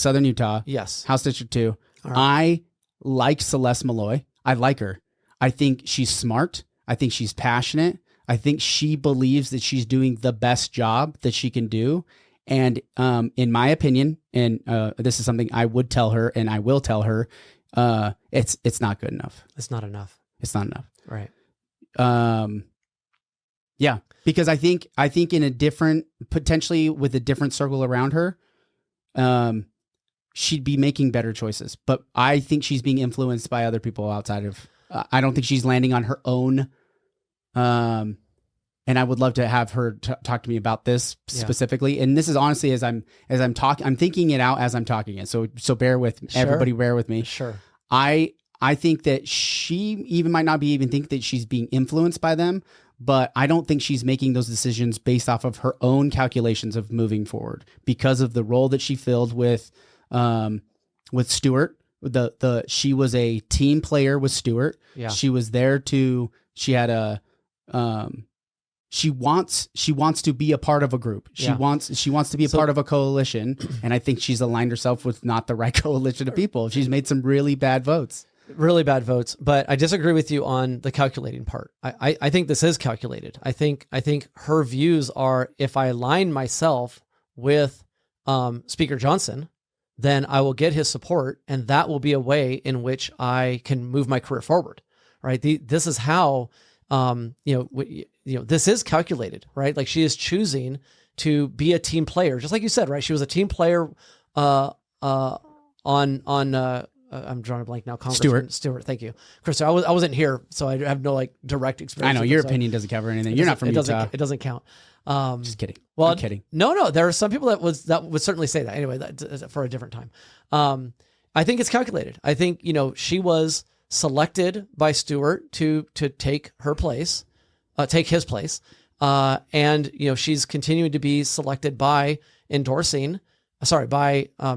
Southern Utah. Yes. House District 2. Right. I like Celeste Malloy. I like her. I think she's smart. I think she's passionate. I think she believes that she's doing the best job that she can do. And in my opinion, and this is something I would tell her and I will tell her, it's not good enough. It's not enough. It's not enough. Right. Yeah, because I think in a different, potentially with a different circle around her, she'd be making better choices. But I think she's being influenced by other people outside of. I don't think she's landing on her own. And I would love to have her talk to me about this specifically. And this is honestly as I'm talking, I'm thinking it out as I'm talking it. So bear with everybody. Bear with me. Sure. I think that she even might not be even think that she's being influenced by them, but I don't think she's making those decisions based off of her own calculations of moving forward because of the role that she filled with Stuart. She was a team player with Stuart. Yeah. She was there she had a, she wants to be a part of a group. She wants to be a part of a coalition. And I think she's aligned herself with not the right coalition of people. She's made some really bad votes. Really bad votes, but I disagree with you on the calculating part. I think this is calculated. I think her views are, if I align myself with Speaker Johnson, then I will get his support, and that will be a way in which I can move my career forward. Right? This is how this is calculated. Right? Like she is choosing to be a team player, just like you said. Right? She was a team player on. I'm drawing a blank now. Congressman Stewart. Thank you, Chris. I wasn't here, so I have no direct experience. I know your opinion doesn't cover anything. You're not from Utah. It doesn't count. Just kidding. Well, I'm kidding. No. There are some people that would certainly say that. Anyway, that for a different time. I think it's calculated. I think she was selected by Stewart to take her place, take his place, and she's continuing to be selected by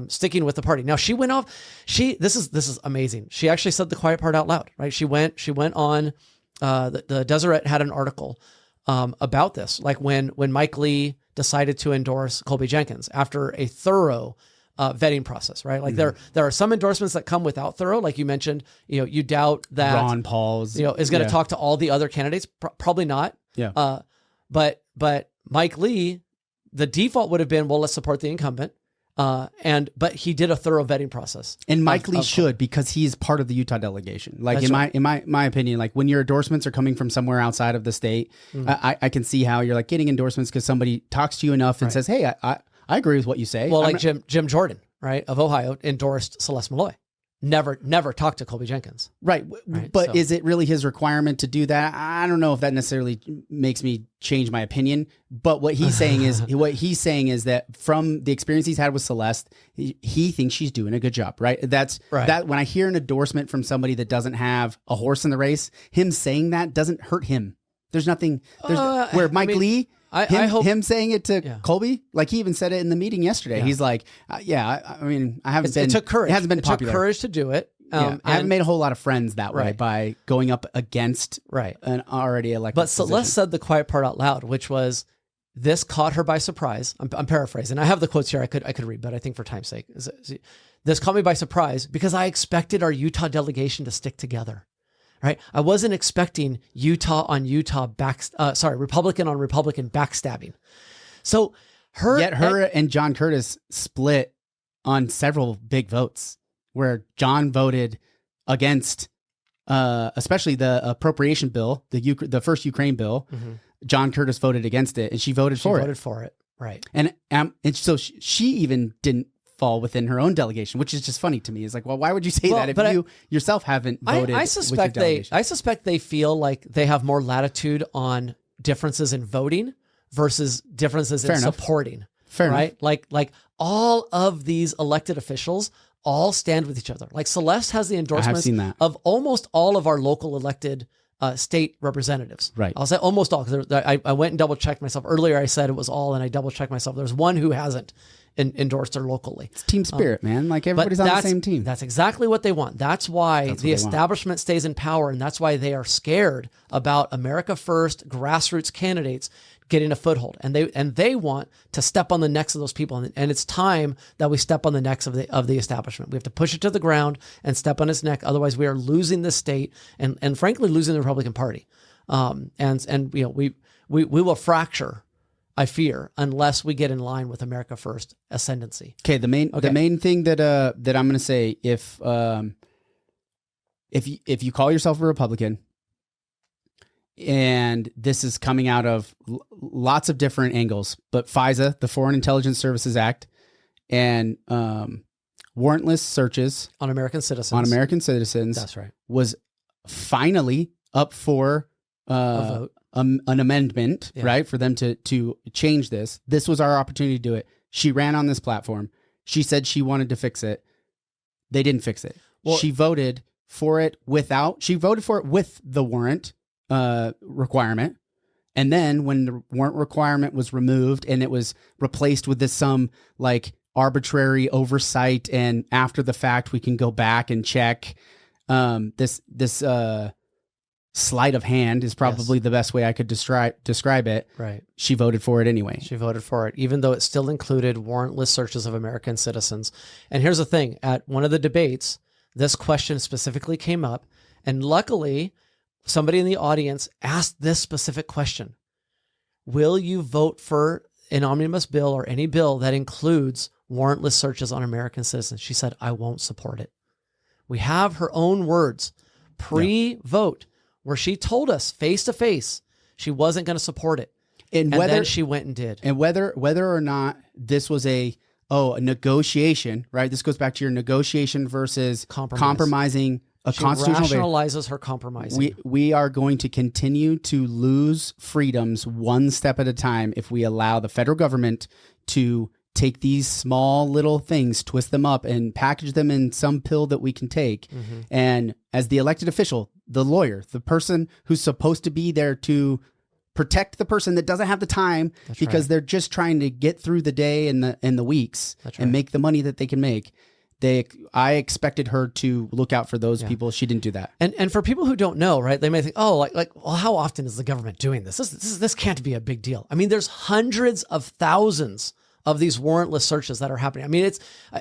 sticking with the party. Now she went off. This is amazing. She actually said the quiet part out loud, right? She went on, the Deseret had an article, about this, like when Mike Lee decided to endorse Colby Jenkins after a thorough, vetting process, right? Like there are some endorsements that come without thorough, like you mentioned, you doubt that Ron Paul's, is going to talk to all the other candidates. Probably not. Yeah. But Mike Lee, the default would have been, well, let's support the incumbent. But he did a thorough vetting process. And Mike Lee should, because he is part of the Utah delegation. Like That's in my opinion, like when your endorsements are coming from somewhere outside of the state, I can see how you're like getting endorsements because somebody talks to you enough and says, hey, I agree with what you say. Well, Jim Jordan, right, of Ohio, endorsed Celeste Malloy. Never talked to Colby Jenkins. Right. But is it really his requirement to do that? I don't know if that necessarily makes me change my opinion. But what he's saying is that from the experience he's had with Celeste, he thinks she's doing a good job. Right. That when I hear an endorsement from somebody that doesn't have a horse in the race, him saying that doesn't hurt him. There's nothing where Mike Lee. I hope him saying it to Colby, like he even said it in the meeting yesterday. He's like, I haven't been. It took courage. It hasn't been popular. It took courage to do it. I haven't made a whole lot of friends that way by going up against an already elected. But Celeste said the quiet part out loud, which was, this caught her by surprise. I'm paraphrasing. I have the quotes here. I could read, but I think for time's sake, this caught me by surprise because I expected our Utah delegation to stick together. Right, I wasn't expecting Utah on Utah Republican on Republican backstabbing. So her and John Curtis split on several big votes, where John voted against, especially the appropriation bill, the first Ukraine bill. Mm-hmm. John Curtis voted against it, and she voted for it. Right, and so she even didn't fall within her own delegation, which is just funny to me. It's like, well, why would you say that if you yourself haven't voted? I suspect they feel like they have more latitude on differences in voting versus differences in supporting. Fair enough. Like all of these elected officials all stand with each other. Like Celeste has the endorsements of almost all of our local elected state representatives. Right. I'll say almost all, because I went and double checked myself earlier. I said it was all, and I double checked myself. There's one who hasn't. endorsed or locally. It's team spirit, man. Like everybody's on the same team. That's exactly what they want. That's why the establishment stays in power, and that's why they are scared about America First grassroots candidates getting a foothold, and they want to step on the necks of those people, and it's time that we step on the necks of the establishment. We have to push it to the ground and step on its neck. Otherwise, we are losing the state and frankly losing the Republican Party. And we will fracture, I fear, unless we get in line with America First ascendancy. Okay, the main thing that I'm going to say, if you call yourself a Republican, and this is coming out of lots of different angles, but FISA, the Foreign Intelligence Services Act, and warrantless searches on American citizens. That's right. Was finally up for an amendment, right? For them to change this. This was our opportunity to do it. She ran on this platform. She said she wanted to fix it. They didn't fix it. Well, she voted for it with the warrant requirement. And then when the warrant requirement was removed and it was replaced with some like arbitrary oversight, and after the fact we can go back and check, this sleight of hand is probably the best way I could describe it. Right. She voted for it anyway. She voted for it, even though it still included warrantless searches of American citizens. And here's the thing. At one of the debates, this question specifically came up, and luckily somebody in the audience asked this specific question. Will you vote for an omnibus bill or any bill that includes warrantless searches on American citizens? She said, I won't support it. We have her own words pre-vote where she told us face to face she wasn't going to support it. And then she went and did. And whether or not this was a negotiation, right? This goes back to your negotiation versus compromising a constitutional. She rationalizes her compromising. We are going to continue to lose freedoms one step at a time if we allow the federal government to take these small little things, twist them up, and package them in some pill that we can take. Mm-hmm. And as the elected official, the lawyer, the person who's supposed to be there to protect the person that doesn't have the time because they're just trying to get through the day and the weeks and make the money that they can make. I expected her to look out for those people. She didn't do that. And for people who don't know, right, they may think, well, how often is the government doing this? This can't be a big deal. I mean, there's hundreds of thousands of these warrantless searches that are happening. I mean,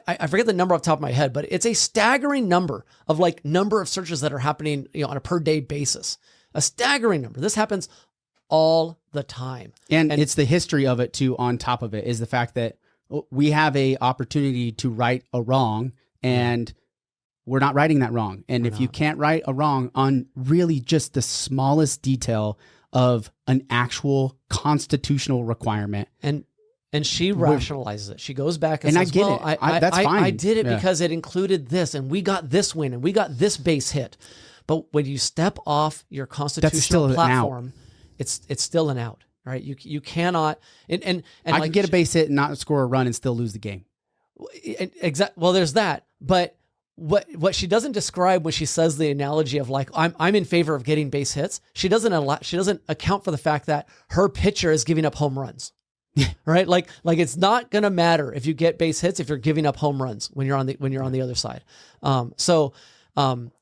I forget the number off the top of my head, but it's a staggering number of number of searches that are happening, on a per day basis. A staggering number. This happens all the time. And it's the history of it too. On top of it is the fact that we have a opportunity to right a wrong, and we're not righting that wrong. And if you can't right a wrong on really just the smallest detail of an actual constitutional requirement, and she rationalizes it. She goes back and says, I get it. That's fine. I did it because it included this, and we got this win, and we got this base hit. But when you step off your constitutional platform, it's still an out, right? You cannot. And I can get a base hit and not score a run and still lose the game. Exactly. Well, there's that. But what she doesn't describe when she says the analogy of I'm in favor of getting base hits. She doesn't account for the fact that her pitcher is giving up home runs. Right? Like it's not going to matter if you get base hits if you're giving up home runs when you're on the other side.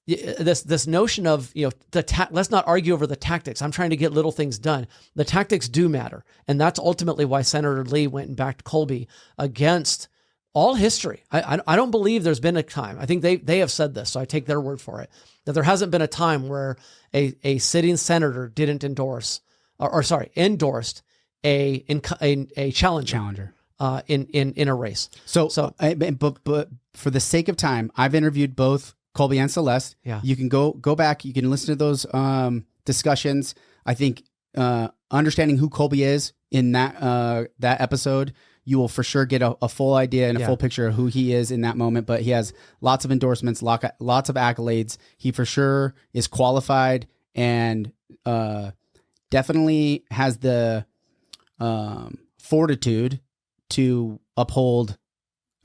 This notion of, let's not argue over the tactics. I'm trying to get little things done. The tactics do matter. And that's ultimately why Senator Lee went and backed Colby against all history. I don't believe there's been a time. I think they have said this, so I take their word for it, that there hasn't been a time where a sitting senator didn't endorsed a challenger in a race. But for the sake of time, I've interviewed both Colby and Celeste. Yeah. You can go back. You can listen to those discussions. I think understanding who Colby is in that episode, you will for sure get a full idea and a full picture of who he is in that moment. But he has lots of endorsements, lots of accolades. He for sure is qualified and definitely has the fortitude to uphold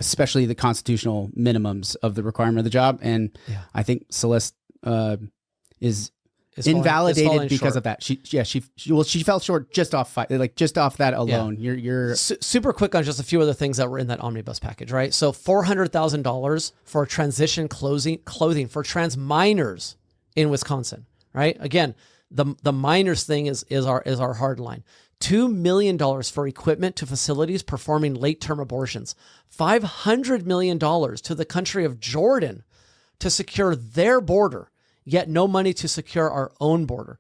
especially the constitutional minimums of the requirement of the job. And I think Celeste is invalidated because of that. She fell short just off that alone. You're super quick on just a few other things that were in that omnibus package, right? So $400,000 for transition clothing for trans minors in Wisconsin, right? Again, the minors thing is our hard line. $2 million for equipment to facilities performing late-term abortions. $500 million to the country of Jordan to secure their border, yet no money to secure our own border.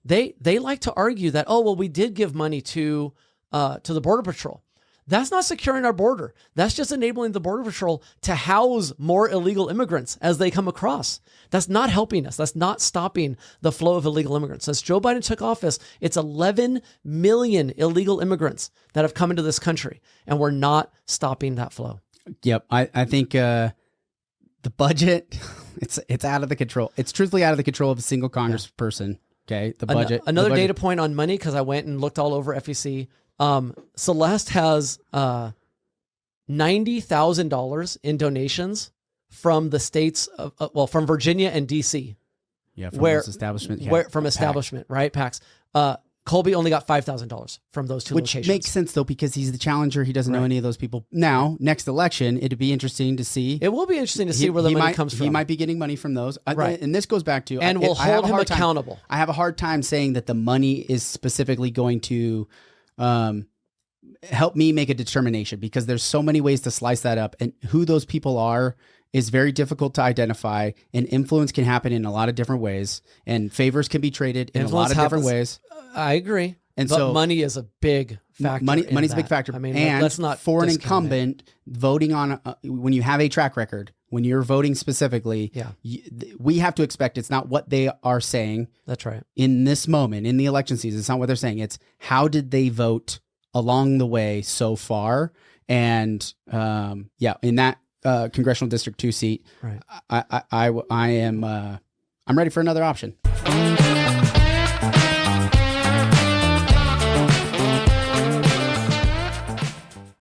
They like to argue that, we did give money to the Border Patrol. That's not securing our border. That's just enabling the Border Patrol to house more illegal immigrants as they come across. That's not helping us. That's not stopping the flow of illegal immigrants. Since Joe Biden took office, it's 11 million illegal immigrants that have come into this country, and we're not stopping that flow. Yep. I think the budget, it's out of the control. It's truthfully out of the control of a single congressperson. Okay. The budget. Another data point on money, because I went and looked all over FEC. Celeste has $90,000 in donations from the states from Virginia and DC. Yeah, from those establishment. Yeah, from establishment, right? PACs. Colby only got $5,000 from those two locations. Which makes sense though, because he's the challenger. He doesn't know any of those people. Now, next election, it'd be interesting to see. It will be interesting to see where the money comes from. He might be getting money from those. Right. And this goes back to, and we'll hold him accountable. I have a hard time saying that the money is specifically going to help me make a determination, because there's so many ways to slice that up, and who those people are is very difficult to identify, and influence can happen in a lot of different ways, and favors can be traded in a lot of different ways. I agree. And but so money is a big factor. Money's a big factor. I mean, and let's not for an incumbent voting on when you have a track record, when you're voting specifically, we have to expect it's not what they are saying. That's right. In this moment, in the election season, it's not what they're saying. It's how did they vote along the way so far. And in that congressional district 2 seat, right. I'm ready for another option.